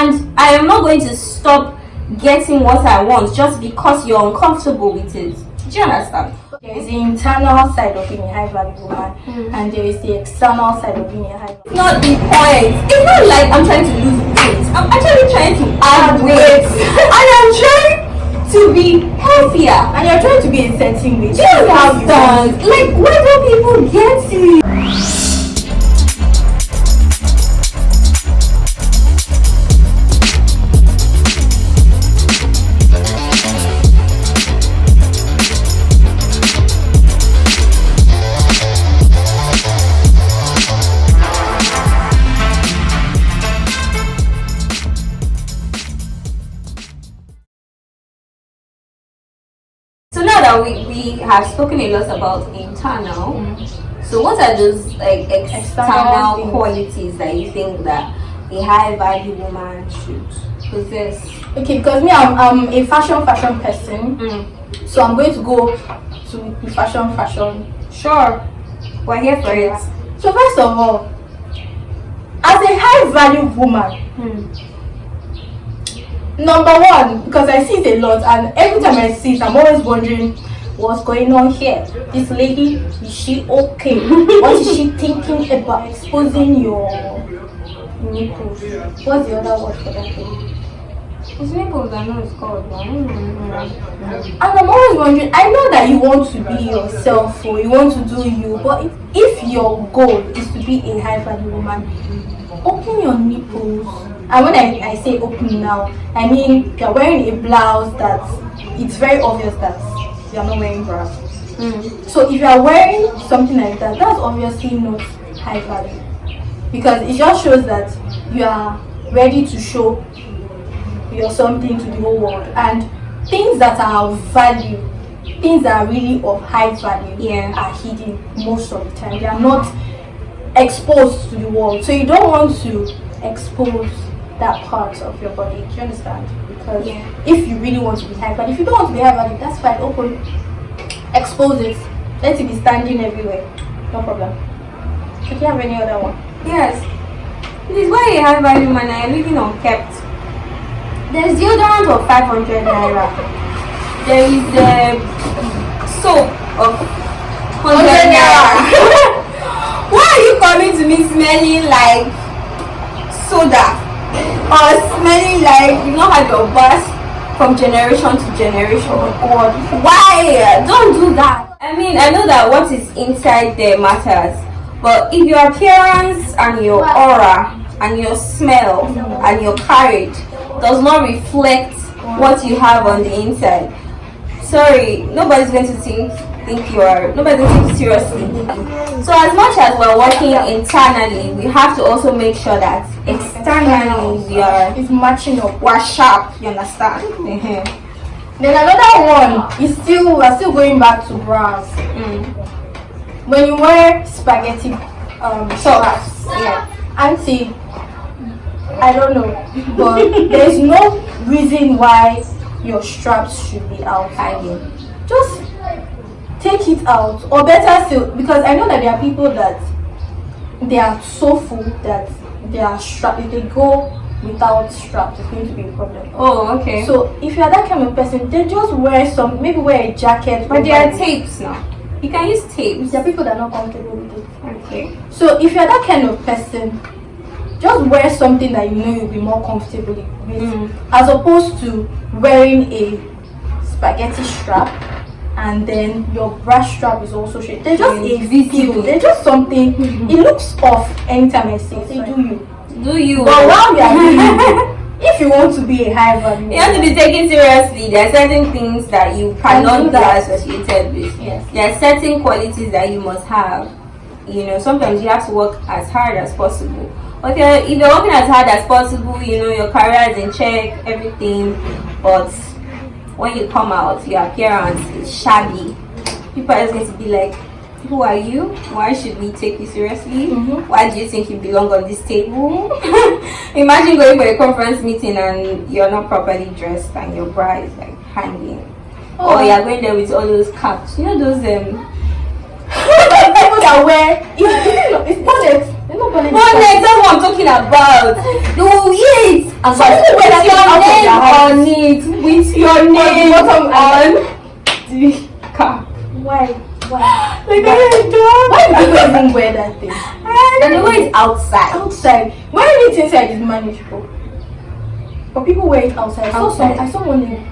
and I am not going to stop getting what I want just because you're uncomfortable with it. Do you understand? There is the internal side of being a high value woman, and there is the external side of being a high value. It's not the point. It's not like I'm trying to lose weight. I'm actually trying to add weight. And I'm trying to be healthier. And you're trying to be a certain way. Do you understand? Like, why don't people get it? So now that we have spoken a lot about internal, so what are those like external qualities that you think that a high value woman should possess? Okay, because me, I'm a fashion person, so I'm going to go to the fashion. Sure, we're here for it. So first of all, as a high value woman, number one, because I see it a lot, and every time I see it, I'm always wondering what's going on here. This lady, is she okay? What is she thinking about exposing your nipples? What's the other word for that thing? It's nipples, I know it's called. And I'm always wondering, I know that you want to be yourself or you want to do you, but if your goal is to be a high value woman, open your nipples. And when I say open now, I mean you're wearing a blouse that it's very obvious that you're not wearing bra. So if you're wearing something like that, that's obviously not high value, because it just shows that you are ready to show you're something to the whole world. And things that are of value, things that are really of high value, are hidden most of the time. They are not exposed to the world. So you don't want to expose that part of your body. Do you understand? Because if you really want to be high value, if you don't want to be high value, that's fine. Open, expose it. Let it be standing everywhere. No problem. Do you have any other one? Yes. It is why a high value man are living unkept. There's deodorant of 500 naira. There is soap of 100 naira. Why are you coming to me smelling like soda? Or smelling like you know how your bath from generation to generation? God, why? Don't do that. I mean, I know that what is inside there matters, but if your appearance and your aura and your smell and your carriage does not reflect what you have on the inside, sorry, nobody's going to think nobody's going to take you seriously. So as much as we're working internally, we have to also make sure that externally we are matching up. We're sharp, you understand? Then another one is we're still going back to bras. When you wear spaghetti socks, auntie, I don't know, but there's no reason why your straps should be out hanging. Just take it out, or better still, because I know that there are people that they are so full that they are strapped. If they go without straps, it's going to be a problem. Oh, okay. So if you are that kind of person, then just maybe wear a jacket. But there are tapes now. You can use tapes. There are people that are not comfortable with it. Okay. So if you're that kind of person, just wear something that you know you'll be more comfortable with, as opposed to wearing a spaghetti strap and then your bra strap is also straight. They're just a video. They're just something. It looks off anytime I say it. Do you? But while we are doing it, if you want to be a high value, you have to be taken seriously. There are certain things that you cannot be associated with. Yes. There are certain qualities that you must have. You know, sometimes you have to work as hard as possible. But if you're working as hard as possible, you know, your career is in check, everything, but when you come out, your appearance is shabby. People are just going to be like, who are you? Why should we take you seriously? Why do you think you belong on this table? Imagine going for a conference meeting and you're not properly dressed and your bra is like hanging. Or you're going there with all those caps. You know those that wear it's bonnet. It's not bonnet. Bonnet, that's what I'm talking about. No, yes. And some people wear that With thing your out of their house. name on it. With your name bottom on the cap. Why? Like Why do people even wear that thing? And the way it's outside. Outside. Wearing it inside is manageable. But people wear it outside. I saw one name.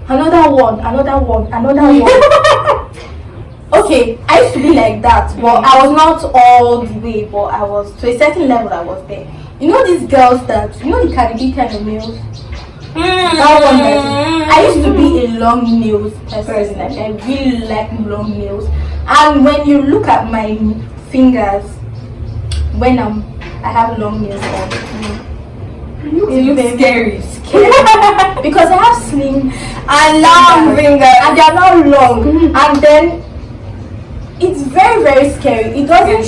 Another one. Okay, I used to be like that, but I was not all the way, but I was to a certain level. I was there. You know these girls that the Caribbean kind of nails. That one I used to be a long nails person. Like I really like long nails. And when you look at my fingers, when I have long nails on, It looks scary. because I have slim And long fingers. and they are not long, and then it's very very scary. It doesn't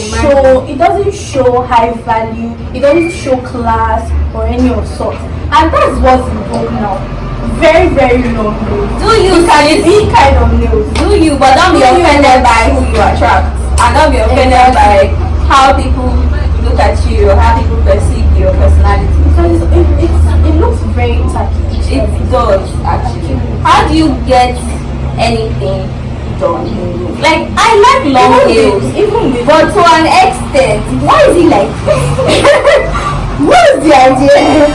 show high value, it doesn't show class or any of sort, and that's what's involved now. Very very long nails. Do you can Big kind of nails. do you, but don't be Do you offended want- by who you attract, and don't be offended by how people look at you or how people perceive your personality. Because it looks very tacky. It does actually. How do you get anything done? Like I like long nails, Even with but to an extent. Why is it like what is the idea?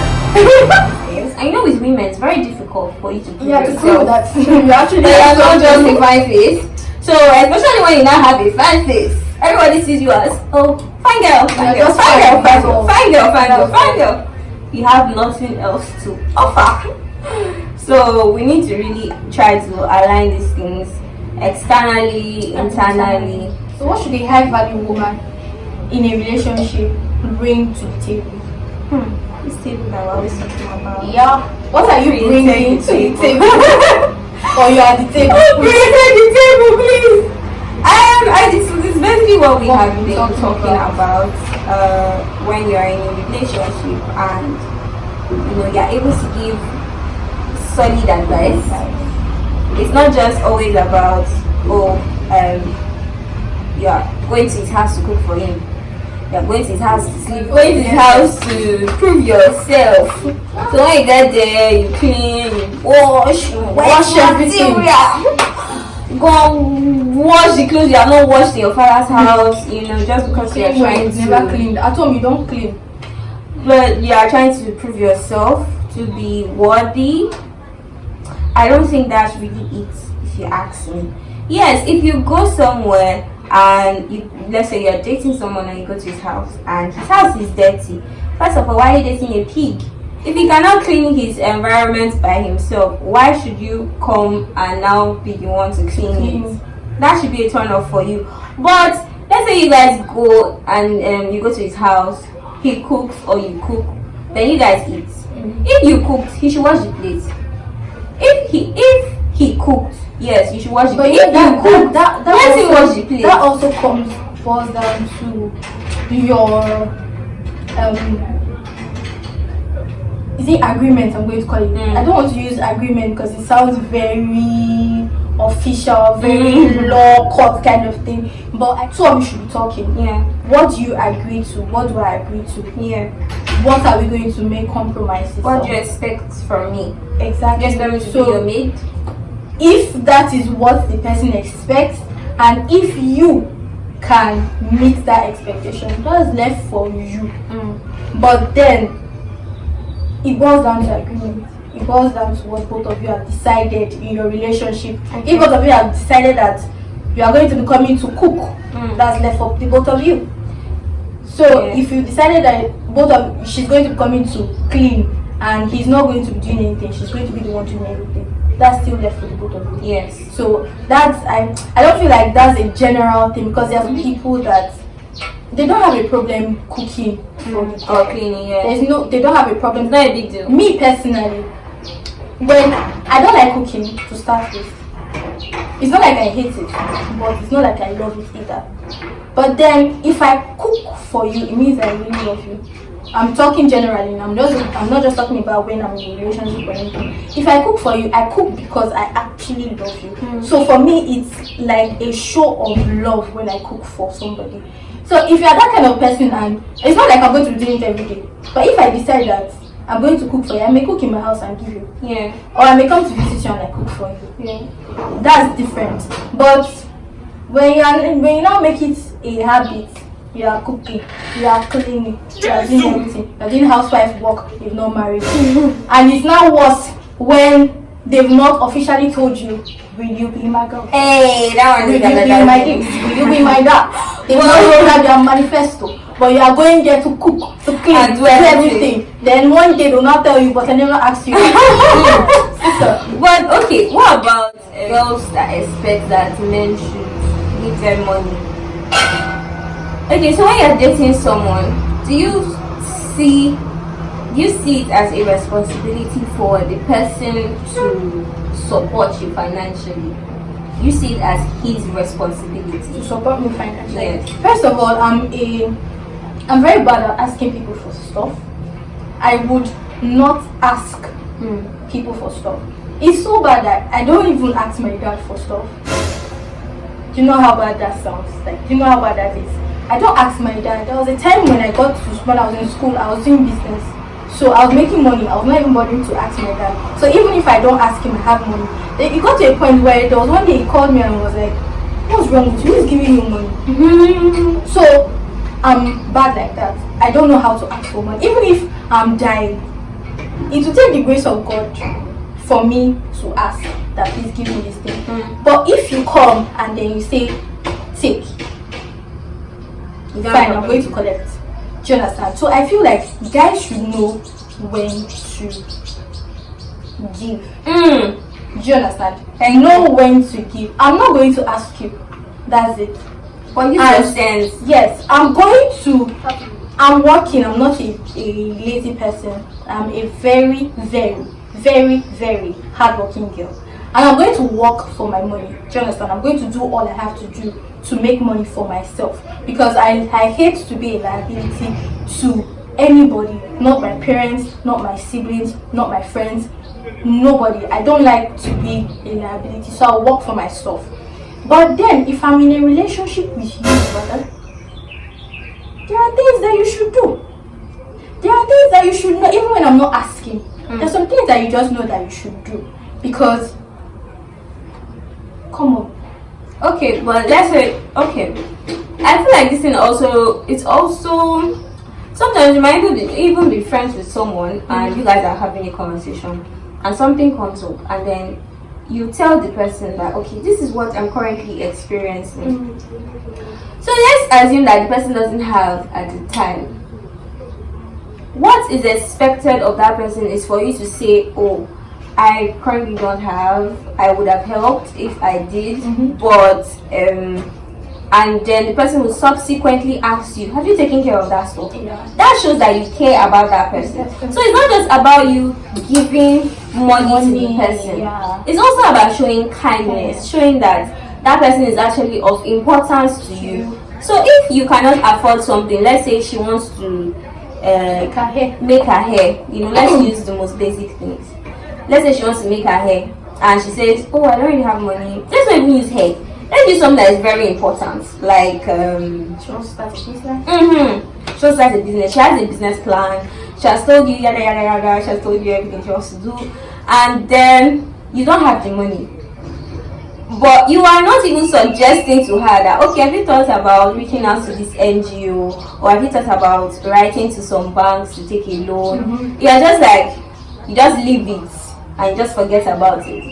Yes, I know with women it's very difficult for you to prove you have to yourself. prove that you actually They are not just a something. fine face. So especially when you now have a fine face, everybody sees you as fine girl, fine girl, just fine girl, fine. fine girl, fine girl, fine girl, fine girl. You have nothing else to offer. So we need to really try to align these things externally, internally. So what should a high value woman in a relationship bring to the table? This table that we're always talking about. Yeah. What are you Creating bringing the to the table. table? Or you are the table? Created the table, please. It's basically what we have been talking about when you are in a relationship and you're able to give solid advice. It's not just always about you're going to his house to cook for him. You're going to his house to sleep. Going to his house to prove yourself. So when you get there, you clean, you wash everything. Go wash the clothes you have not washed in your father's house, just because you are trying to. Never cleaned. At home you don't clean. But you are trying to prove yourself to be worthy. I don't think that's really it, if you ask me. Yes, if you go somewhere and let's say you're dating someone and you go to his house and his house is dirty. First of all, why are you dating a pig? If he cannot clean his environment by himself, why should you come and now be the one to clean it? That should be a turn off for you. But let's say you guys go and you go to his house, he cooks or you cook, then you guys eat. If you cooked, he should wash the plate. If he cooked, yes, you should wash the But plate. if If you cooked, let him wash the plate. that also boils down to your is it agreement? I'm going to call it. I don't want to use agreement because it sounds very official, very law court kind of thing. But two of you should be talking. Yeah. What do you agree to? What do I agree to? Yeah. What are we going to make compromises What on? do you expect from me? Exactly. Just let me to be So your maid. if that is what the person expects, and if you can meet that expectation, that's left for you. But then it boils down to agreement. It boils down to what both of you have decided in your relationship. If both of you have decided that you are going to be coming to cook, that's left for the both of you. So if you decided that she's going to be coming to clean and he's not going to be doing anything, she's going to be the one doing everything, that's still left for the both of you. Yes. So that's I don't feel like that's a general thing, because there are people that they don't have a problem cooking Or cleaning, yeah. they don't have a problem. It's not a big deal. Me personally, when I don't like cooking to start with, it's not like I hate it, but it's not like I love it either. But then if I cook for you, it means I really love you. I'm talking generally. I'm not just talking about when I'm in a relationship or anything. If I cook for you, I cook because I actually love you. So for me, it's like a show of love when I cook for somebody. So if you're that kind of person, and it's not like I'm going to be doing it every day, but if I decide that I'm going to cook for you, I may cook in my house and give you. Yeah. Or I may come to visit you and I cook for you. Yeah. That's different. But when you now make it a habit, you are cooking, you are cleaning, you are doing everything, you are doing housewife work, you've not married. And it's now worse when they've not officially told you, will you be my girl? Hey, that one Will is you be my this? Will you be my that? They've not rolled out their manifesto, but you are going there to cook, to clean, And to do do everything. everything. Then one day they'll not tell you, but I never asked you. Sister. But okay, what about girls that expect that men should give them money? Okay, so when you're dating someone, do you see it as a responsibility for the person to support you financially? You see it as his responsibility To support me financially. Yes. First of all, I'm very bad at asking people for stuff. I would not ask people for stuff. It's so bad that I don't even ask my dad for stuff. Do you know how bad that sounds? Like, do you know how bad that is? I don't ask my dad. There was a time when I was in school, I was doing business. So I was making money. I was not even bothering to ask my dad. So even if I don't ask him, I have money. Then it got to a point where there was one day he called me and was like, what's wrong with you? Who's giving you money? So I'm bad like that. I don't know how to ask for money. Even if I'm dying, it will take the grace of God for me to ask that please give me this thing. But if you come and then you say, take, fine, I'm going to collect. Do you understand? So I feel like guys should know when to give. Do you understand? I know when to give. I'm not going to ask you. That's it. But you understand? Yes, I'm working. I'm not a lazy person. I'm a very, very, very, very hardworking girl. And I'm going to work for my money. Do you understand? I'm going to do all I have to do to make money for myself. Because I hate to be a liability to anybody. Not my parents, not my siblings, not my friends. Nobody. I don't like to be a liability. So I'll work for myself. But then, if I'm in a relationship with you, brother, there are things that you should do. There are things that you should know, even when I'm not asking. There's some things that you just know that you should do. Because, come on. Okay, but let's say, okay. I feel like this thing it's also, sometimes you might even be friends with someone and you guys are having a conversation and something comes up and then you tell the person that, okay, this is what I'm currently experiencing. So let's assume that the person doesn't have at the time. What is expected of that person is for you to say, oh, I currently don't have, I would have helped if I did, but and then the person will subsequently ask you, have you taken care of that stuff? That shows that you care about that person. So it's not just about you giving money to the person. It's also about showing kindness, showing that that person is actually of importance to you. So if you cannot afford something, let's say she wants to make her hair, let's use the most basic things. Let's say she wants to make her hair and she says, oh, I don't really have money. Let's not even use hair. Let's do something that is very important. Like, she wants to start a business? She wants to start a business. She has a business plan. She has told you, yada, yada, yada. She has told you everything she wants to do. And then you don't have the money. But you are not even suggesting to her that, okay, have you thought about reaching out to this NGO? Or have you thought about writing to some banks to take a loan? You're just like, you just leave it and you just forget about it.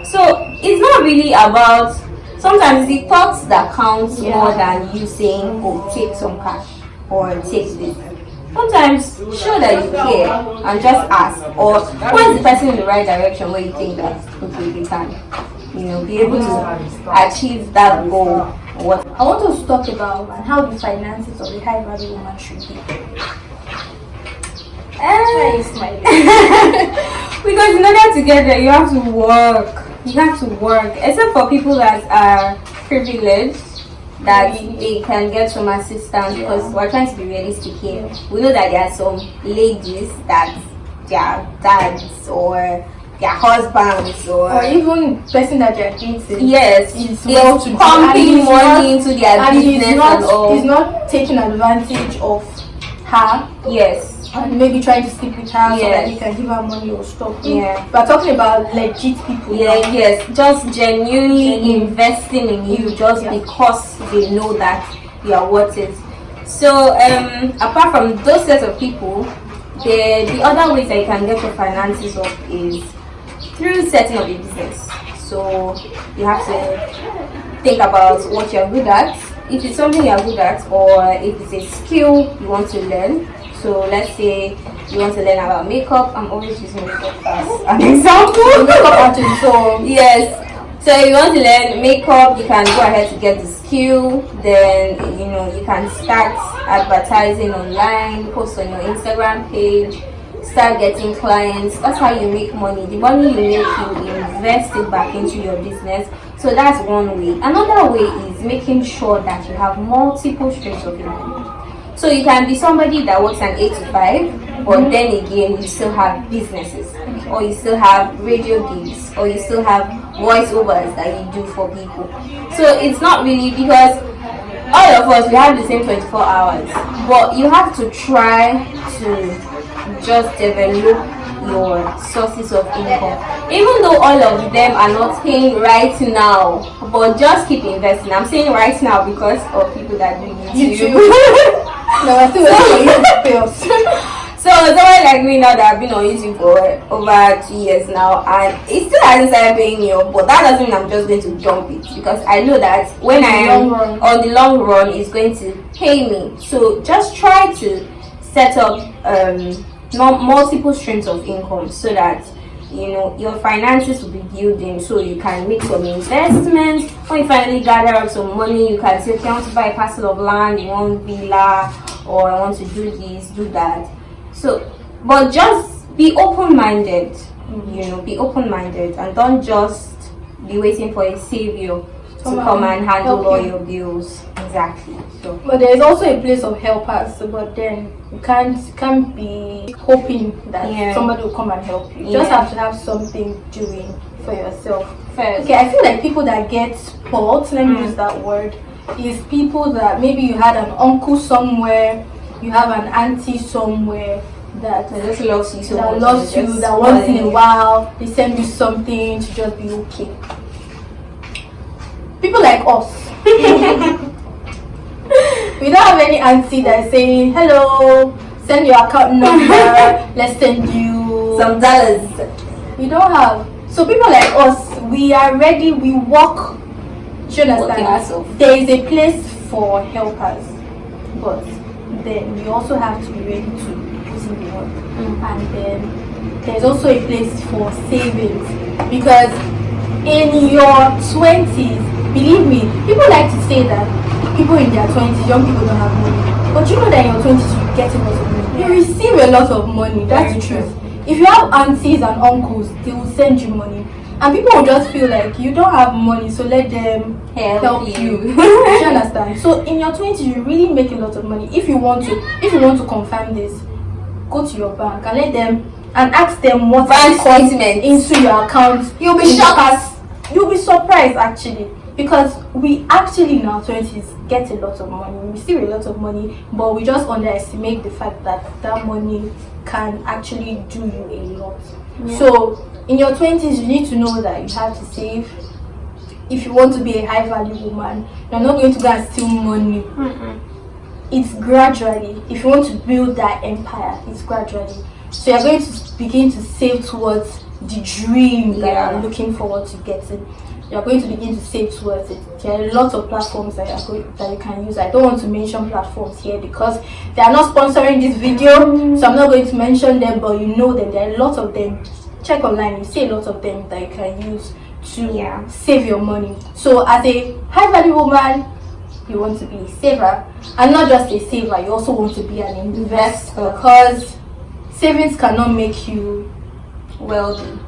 So it's not really about, sometimes the thoughts that count more than you saying, oh, take some cash or take this. Sometimes show that you care and just ask, or point the person in the right direction where you think that, okay, they can be able to achieve that goal. What I want us to talk about how the finances of a high value woman should be. Because in order to get there, you have to work. You have to work. Except for people that are privileged, that they can get some assistance, because we're trying to be realistic here. We know that there are some ladies that their dads or their husbands or even person that they're dating, yes, is well to pumping money into their business and all. He's not taking advantage of her. Yes. And maybe trying to sleep with her so that Yes. he can give her money or stuff. Yeah. We're talking about legit people. Yeah, yes. Just genuinely investing in you just because they know that you are worth it. So apart from those sets of people, the other ways that you can get your finances up is through setting up a business. So you have to think about what you're good at, if it's something you're good at, or if it's a skill you want to learn. So let's say you want to learn about makeup. I'm always using makeup as an example. Makeup artist, so yes. So if you want to learn makeup, you can go ahead to get the skill. Then you can start advertising online, post on your Instagram page, start getting clients. That's how you make money. The money you make, you invest it back into your business. So that's one way. Another way is making sure that you have multiple streams of income. So you can be somebody that works an 8 to 5, but then again you still have businesses, or you still have radio gigs, or you still have voiceovers that you do for people. So it's not really, because all of us, we have the same 24 hours, but you have to try to just develop your sources of income, even though all of them are not paying right now, but just keep investing. I'm saying right now because of people that do YouTube. No, I still waiting for you to pay us. So someone like me now that I've been on YouTube for over 2 years now, and it still hasn't started paying me up, but that doesn't mean I'm just going to jump it, because I know that when I am on the long run, it's going to pay me. So just try to set up multiple streams of income so that your finances will be building, so you can make some investments. When you finally gather up some money, you can say, okay, I want to buy a parcel of land, you want villa, or I want to do this, do that. So, but just be open-minded, be open-minded, and don't just be waiting for a savior to come and handle all your bills. Exactly. So, but there is also a place of helpers. But then you can't be hoping that somebody will come and help you. You just have to have something doing for yourself first. Okay, I feel like people that get spoiled, let me use that word, is people that maybe you had an uncle somewhere, you have an auntie somewhere that just loves you so that much, loves you, that once in a while they send you something to just be okay. People like us. We don't have any auntie that is saying, hello, send your account number, let's send you some dollars. We don't have. So people like us, we are ready, we work. Do you understand? There is a place for helpers, but then we also have to be ready to put in the work. And then there's also a place for savings, because in your 20s, believe me, people like to say that people in their 20s, young people don't have money. But you know that in your 20s, you get a lot of money. You receive a lot of money. That's the truth. If you have aunties and uncles, they will send you money. And people will just feel like you don't have money, so let them help you. Do you understand? So in your 20s, you really make a lot of money. If you want to confirm this, go to your bank and let them and ask them what comes into your account. You'll be shocked. You'll be surprised actually, because we actually in our 20s get a lot of money. We receive a lot of money, but we just underestimate the fact that that money can actually do you a lot. So in your 20s, you need to know that you have to save. If you want to be a high value woman, you're not going to go and steal money. It's gradually. If you want to build that empire, it's gradually. So you're going to begin to save towards the dream that you're looking forward to getting. You're going to begin to save towards it. There are lots of platforms that you can use. I don't want to mention platforms here because they are not sponsoring this video, so I'm not going to mention them, but you know them. There are lots of them. Check online, you see a lot of them that you can use to save your money. So as a high value woman, you want to be a saver, and not just a saver, you also want to be an investor, because savings cannot make you wealthy.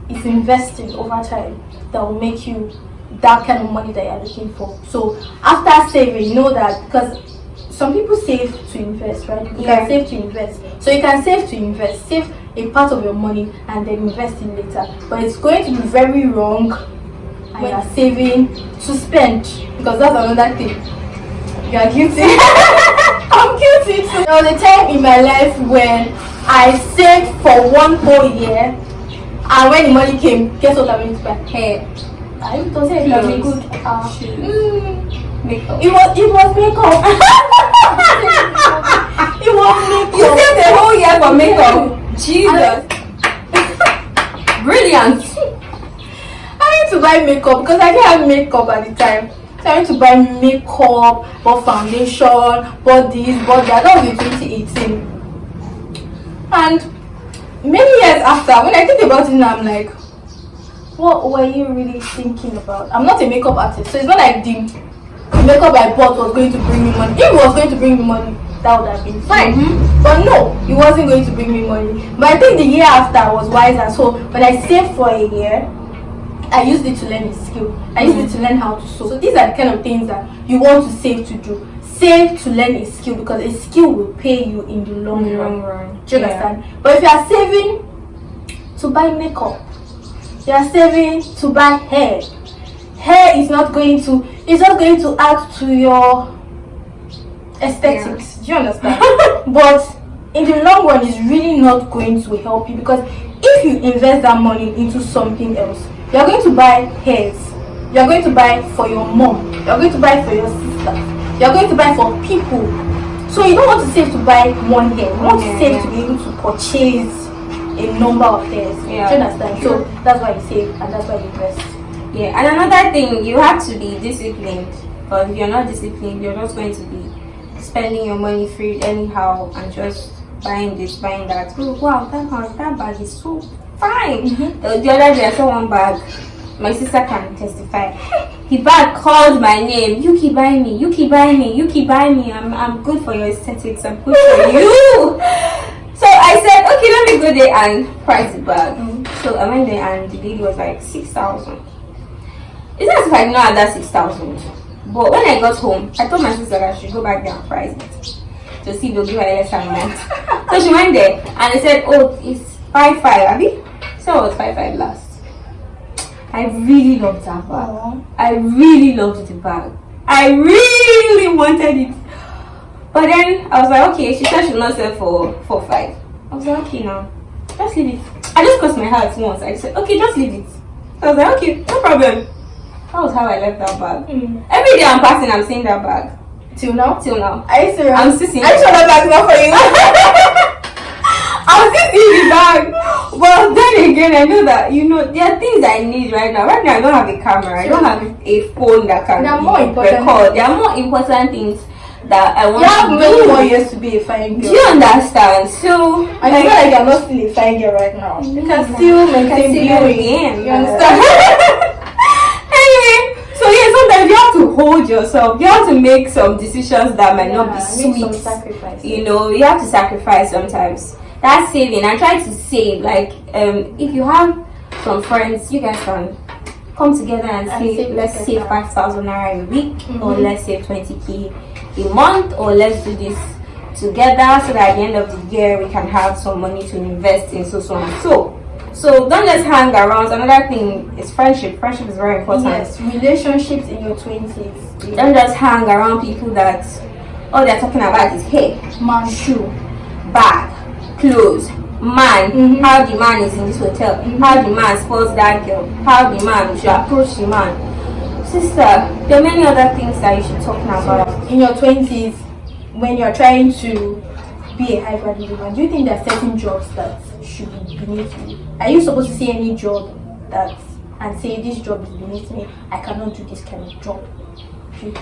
It's investing over time that will make you that kind of money that you're looking for. So after saving, you know that, because some people save to invest, right? You can save to invest. So you can save to invest, save a part of your money and then invest it later. But it's going to be very wrong and you are saving to spend, because that's another thing. You are guilty. I'm guilty too. There was a time in my life when I saved for 1 whole year, and when the money came, guess what I went to buy? Hair. I used to say it was good. Makeup. It was makeup. It was makeup. You saved the whole year for makeup. Jesus. Brilliant. I went to buy makeup because I didn't have makeup at the time. So I went to buy makeup, bought foundation, bought this, bought that. That was in 2018. And many years after, when I think about it now, I'm like, what were you really thinking about? I'm not a makeup artist, so it's not like the makeup I bought was going to bring me money. If it was going to bring me money, that would have been fine. But no, it wasn't going to bring me money. But I think the year after I was wiser. So when I saved for a year, I used it to learn a skill. I used it to learn how to sew. So these are the kind of things that you want to save to do. Save to learn a skill, because a skill will pay you in the long run. Do you understand? But if you are saving to buy makeup, you are saving to buy hair. Hair is not going to add to your aesthetics. Do you understand? But in the long run, it's really not going to help you, because if you invest that money into something else, you are going to buy hairs. You are going to buy for your mom. You are going to buy for your sister. You are going to buy for people. So you don't want to save to buy one hair. You want to save to be able to purchase a number of hairs. Do you understand? So that's why you save and that's why you invest. Yeah, and another thing, you have to be disciplined. Because if you're not disciplined, you're just going to be spending your money free anyhow and just buying this, buying that. Oh wow, that bag is so fine. The other day I saw one bag. My sister can testify. The bag called my name. Yuki, buy me. Yuki, buy me. Yuki, buy me. I'm good for your aesthetics. I'm good for you. So I said, okay, let me go there and price the bag. So I went there and the lady was like 6,000. It's not as if I did not have that 6,000. But when I got home, I told my sister that I should go back there and price it to see if they'll give her less amount. So she went there and they said, oh, it's 5,500, Abby. So it was 5,500 last. I really loved that bag. I really loved the bag. I really wanted it. But then I was like, okay, she said she will not sell for 5. I was like, okay, now just leave it. I just crossed my heart once. I said, okay, just leave it. I was like, okay, no problem. That was how I left that bag. Every day I'm passing, I'm seeing that bag. Till now? Till now. Are you serious? I'm still seeing Are you sure that bag's not for you? I'm still seeing the bag. But then again, I know that, there are things I need right now. Right now, I don't have a camera. I don't have a phone that can record. There are more important things that I want to do. You have many more years years to be a fine girl. Do you understand? So, and it's not like you're not still a fine girl right now. You can still maintain beauty. You understand? Anyway, so yeah, sometimes you have to hold yourself. You have to make some decisions that might not be sweet. Some sacrifice. You have to sacrifice sometimes. That's saving. I try to save. Like, if you have some friends, you guys can come together and say, let's save 5,000 naira a week, or let's save 20k a month, or let's do this together so that at the end of the year we can have some money to invest in so and so. So don't just hang around. Another thing is friendship. Friendship is very important. Yes, relationships in your 20s. Don't just hang around people that all they're talking about is hair, man, shoe, bag, clothes, man, how the man is in this hotel, how the man spoils that girl, how the man should approach the man. Sister, there are many other things that you should talk about. In your 20s, when you're trying to be a high value woman, do you think there are certain jobs that should be beneath you? Are you supposed to see any job and say this job is beneath me? I cannot do this kind of job. Do you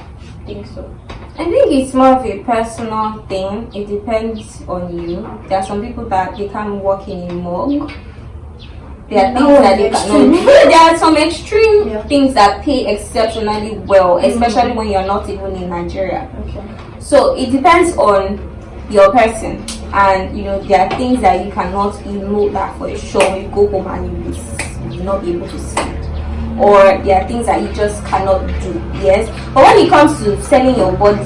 think so? I think it's more of a personal thing. It depends on you. There are some people that they can't work in a morgue. There are things that they cannot. There are some extreme things that pay exceptionally well, especially when you're not even in Nigeria. Okay. So it depends on your person, and there are things that you cannot, that for sure when you go home and you will not be able to see. or there are things that you just cannot do. Yes, but when it comes to selling your body,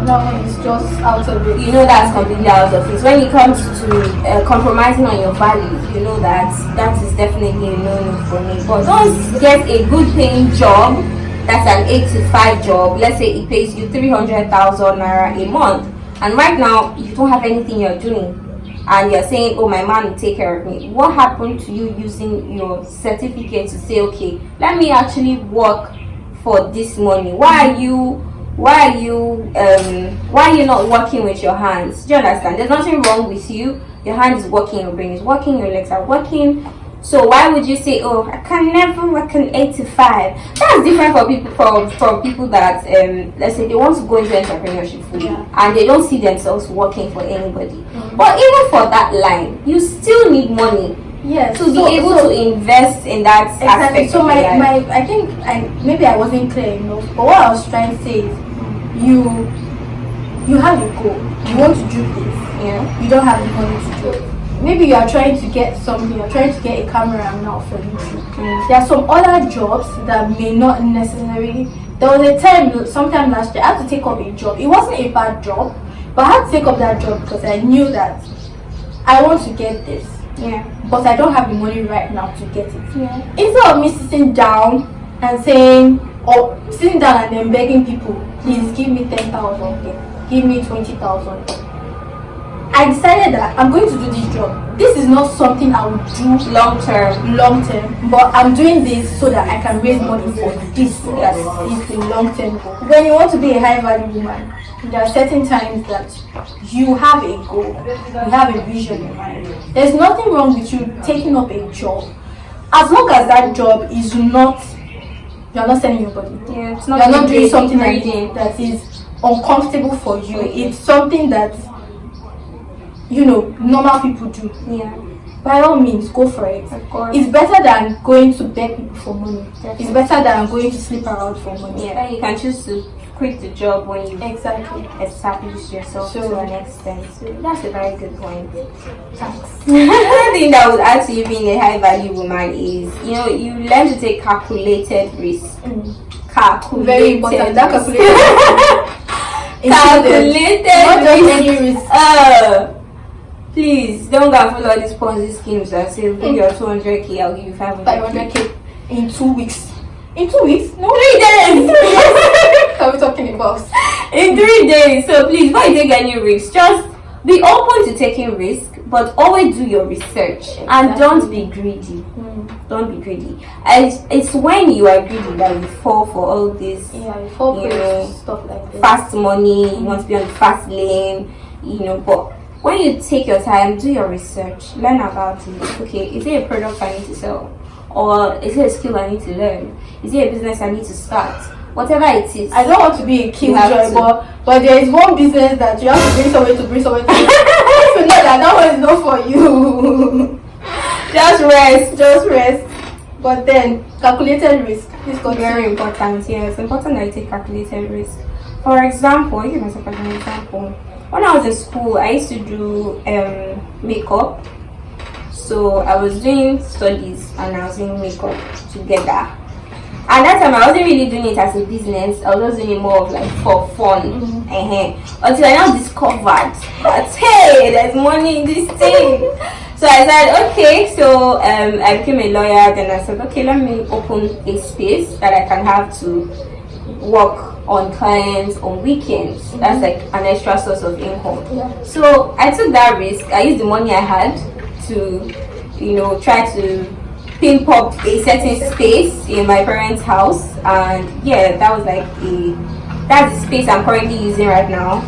no, it's just out of it. you know that's completely out of it. When it comes to compromising on your values, you know that is definitely a no-no for me. But don't get a good paying job that's an 8 to 5 job. Let's say it pays you 300,000 naira a month, and right now you don't have anything you're doing, and you're saying, oh, my man will take care of me. What happened to you using your certificate to say, okay, let me actually work for this money? Why are you not working with your hands? Do you understand? There's nothing wrong with you. Your hand is working, your brain is working, your legs are working. So why would you say, oh, I can never work an 8 to 5? That's different for people from people that let's say they want to go into entrepreneurship fully, and they don't see themselves working for anybody. But even for that line, you still need money. Yes, to be able to invest in that aspect. So I think maybe I wasn't clear enough. But what I was trying to say is, you have a goal. You want to do this. Yeah. You don't have the money to do it. Maybe you are trying to get something. You're trying to get a camera now for YouTube. There are some other jobs that may not necessarily. There was a time, sometime last year, I had to take up a job. It wasn't a bad job, but I had to take up that job because I knew that I want to get this. Yeah. But I don't have the money right now to get it. Yeah. Instead of me sitting down and saying, or sitting down and then begging people, please give me 10,000, give me 20,000. I decided that I'm going to do this job. This is not something I would do long term, but I'm doing this so that I can raise money for this. That is the long term goal. When you want to be a high value woman, there are certain times that you have a goal, you have a vision in mind. There's nothing wrong with you taking up a job, as long as that job is not, you're not selling your body. Yeah, it's you're not doing something that is uncomfortable for you. It's something that, you know, normal people do. Yeah. By all means, go for it. Of course. It's better than going to beg people for money. Definitely. It's better than going to sleep around for money. Yeah, you can choose to quit the job when you establish yourself to an extent. So that's a very good point. Thanks. Another thing that I would add to you being a high value woman is, you know, you learn to take calculated risks. Very important. That calculated not just any risk. Please don't go and follow these Ponzi schemes and say, give your 200k, I'll give you 500k in 2 weeks. In 2 weeks? No, 3 days. What are we talking about? In 3 days. So please, before you take any risk, just be open to taking risk, but always do your research. And don't be greedy. Don't be greedy. It's when you are greedy that you fall for all this. Yeah, you fall for stuff like this. Fast money. You want to be on the fast lane. You know, but when you take your time, do your research, learn about it. Okay, is it a product I need to sell? Or is it a skill I need to learn? Is it a business I need to start? Whatever it is. I don't want to be a killjoy, but there is one business that you have to bring somewhere to. If you know that one is not for you. Just rest. But then, calculated risk is very important. Yeah, it's important that you take calculated risk. For example, I'll give myself an example. When I was in school, I used to do makeup. So I was doing studies and I was doing makeup together. At that time, I wasn't really doing it as a business. I was just doing it more of like for fun. Until I now discovered that, hey, there's money in this thing. So I said, okay. So I became a lawyer. Then I said, okay, let me open a space that I can have to work on clients on weekends. That's like an extra source of income. So I took that risk. I used the money I had to, you know, try to pimp up a certain space in my parents' house, and yeah, that was like that's the space I'm currently using right now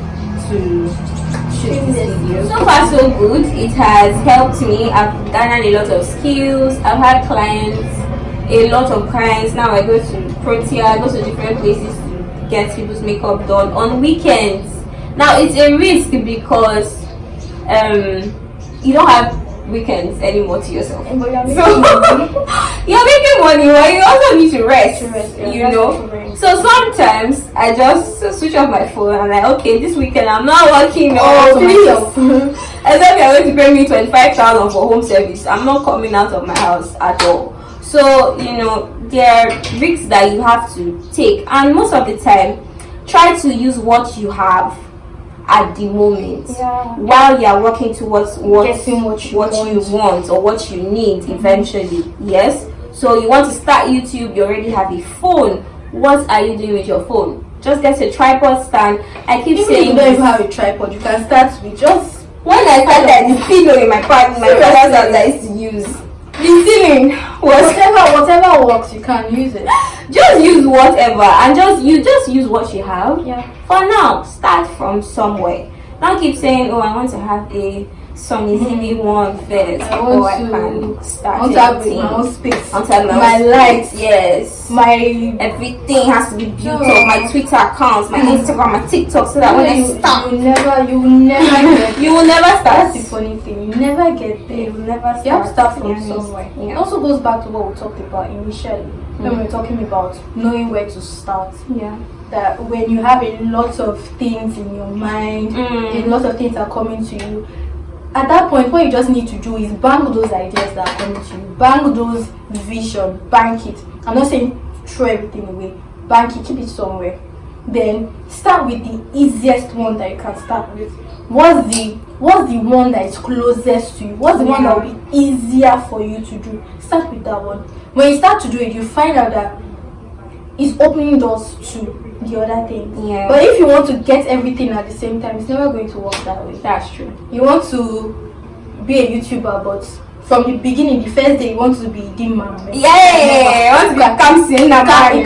to shoot this video. So far so good. It has helped me. I've garnered a lot of skills. I've had a lot of clients. Now I go to Protea, I go to different places to get people's makeup done on weekends. Now it's a risk because you don't have weekends anymore to yourself. So you're making money, but you also need to rest. You know. So sometimes I just switch off my phone and I'm like, okay, this weekend I'm not working. Except you're going to pay me 25,000 for home service. I'm not coming out of my house at all. So there are risks that you have to take, and most of the time try to use what you have at the moment while you are working towards Getting what you want or what you need eventually. Yes, so you want to start YouTube, you already have a phone. What are you doing with your phone? Just get a tripod stand. I keep saying, you don't even have a tripod, you can start with just when I started the pillow in my father's house that I used to use. The ceiling was whatever works, you can use it. Just use whatever, and just use what you have. Yeah. For now, start from somewhere. Don't keep saying, "Oh, I want to have a Sony ZV-1 first before I can start." I want to have my own space. I want to have my lights. Yes. Everything has to be built up. My Twitter accounts, my Instagram, my TikTok, so that when I start, you will never start. That's the funny thing. You never get there. You will never start. You have to start from somewhere. Yeah. It also goes back to what we talked about initially when we were talking about knowing where to start. Yeah. That when you have a lot of things in your mind, a lot of things are coming to you. At that point, what you just need to do is bank those ideas that are coming to you. Bank those vision. Bank it. I'm not saying throw everything away. Bank it. Keep it somewhere. Then start with the easiest one that you can start with. What's the one that is closest to you? What's the one that will be easier for you to do? Start with that one. When you start to do it, you find out that it's opening doors to the other things. Yeah. But if you want to get everything at the same time, it's never going to work that way. That's true. You want to be a YouTuber, but from the beginning, the first day, you want to be Dimma. Yeah, want to be it can't even happen.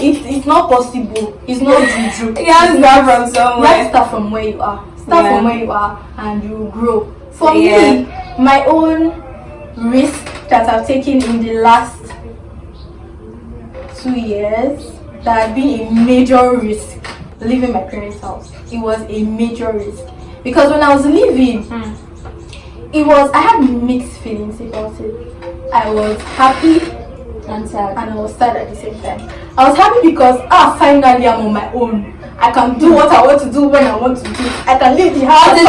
It's not possible. It's not juju. You have to start from somewhere. You have to start from where you are. Start from where you are, and you grow. For me, my own risk that I've taken in the last 2 years, that has been a major risk, leaving my parents' house. It was a major risk because when I was leaving, I had mixed feelings about it. I was happy and sad, and I was sad at the same time. I was happy because finally I'm on my own. I can do what I want to do when I want to do. I can leave the house when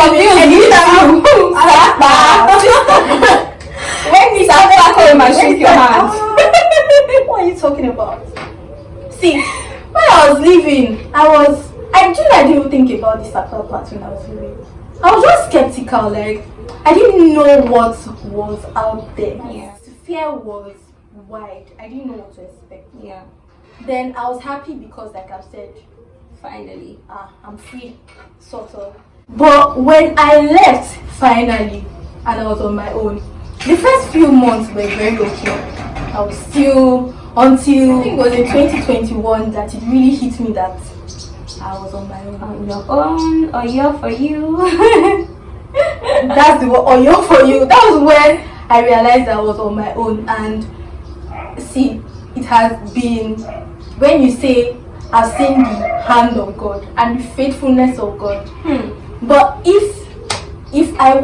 you start home and shake your hands. What are you talking about? See, when I was leaving, I didn't even think about the circle part when I was leaving. I was just skeptical, like I didn't know what was out there. Yeah. Fear was wide. I didn't know what to expect. Yeah. Then I was happy because, like I've said, finally, I'm free, sort of. But when I left finally, and I was on my own, the first few months were very okay. I was still, until I think it was in 2021 that it really hit me that I was on my own. On your own, or you're for you. That's the word, or you're for you. That was when I realized I was on my own. And see, it has been, when you say I've seen the hand of God and the faithfulness of God. But if I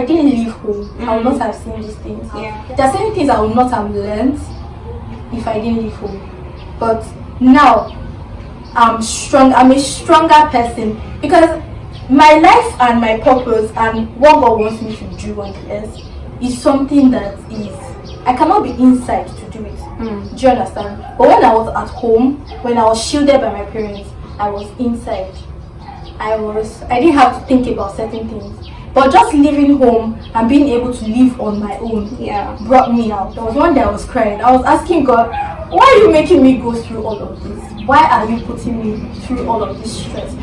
didn't leave home, I would not have seen these things. Yeah. There are certain things I would not have learned if I didn't leave home. But now I'm strong. I'm a stronger person because my life and my purpose and what God wants me to do on the earth is something that is, I cannot be inside to do it. Do you understand? But when I was at home, when I was shielded by my parents, I was inside. I didn't have to think about certain things. But just leaving home and being able to live on my own brought me out. There was one day I was crying. I was asking God, why are you making me go through all of this? Why are you putting me through all of this stress?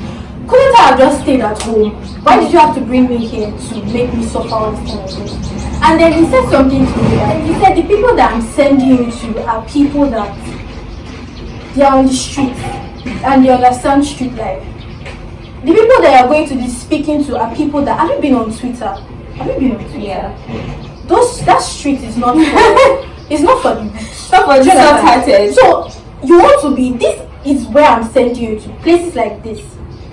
Couldn't I have just stayed at home? Why did you have to bring me here to make me suffer all this kind of things? And then he said something to me. Like, he said the people that I'm sending you to are people that they are on the street and they understand street life. The people that you're going to be speaking to are people that, have you been on Twitter? Have you been on Twitter? Yeah. That street is not for, it's not for the weak. It's not for the soft-hearted. So you want to be, this is where I'm sending you to. Places like this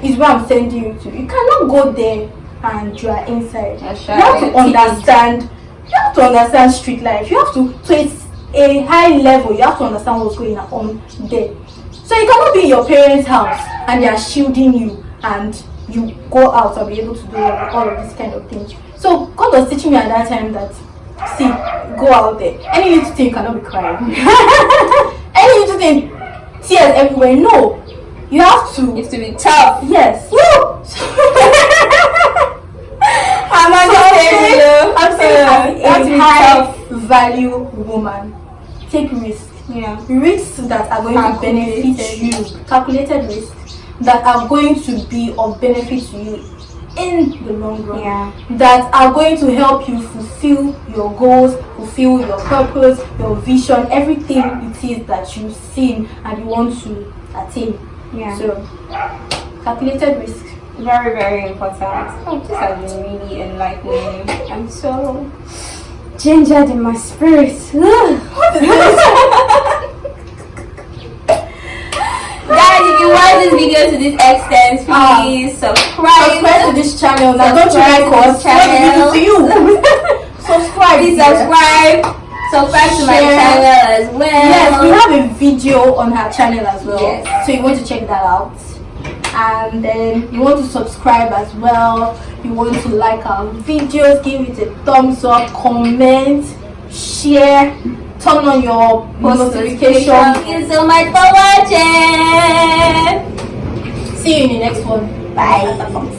is where I'm sending you to. You cannot go there and you are inside. That's You have to understand. You have to understand street life. You have to it's a high level. You have to understand what's going on there. So you cannot be in your parents' house and they are shielding you and you go out and be able to do all of these kind of things. So God was teaching me at that time that See, go out there. Any little thing cannot be crying. Any little thing, tears everywhere. No, you have to. It's to be tough. Yes. I'm saying you have to as be a high tough. value woman, take risks. Yeah. Risks that are going to benefit you. Calculated risks that are going to be of benefit to you in the long run. Yeah. That are going to help you fulfill your goals, fulfill your purpose, your vision, everything it is that you've seen and you want to attain. Yeah. So, calculated risk. Very, very important. Oh, this has been really enlightening. I'm so gingered in my spirit. Guys, if you watch this video to this extent, please subscribe To this channel. Now, don't you like us? What do we do to you? Subscribe. Please subscribe. Subscribe to my Share. channel as well. Yes, we have a video on her channel as well. Yes. So you want to check that out. And then you want to subscribe as well. You want to like our videos, give it a thumbs up, comment, share, turn on your post notification. Thank you so much for watching. See you in the next one. Bye.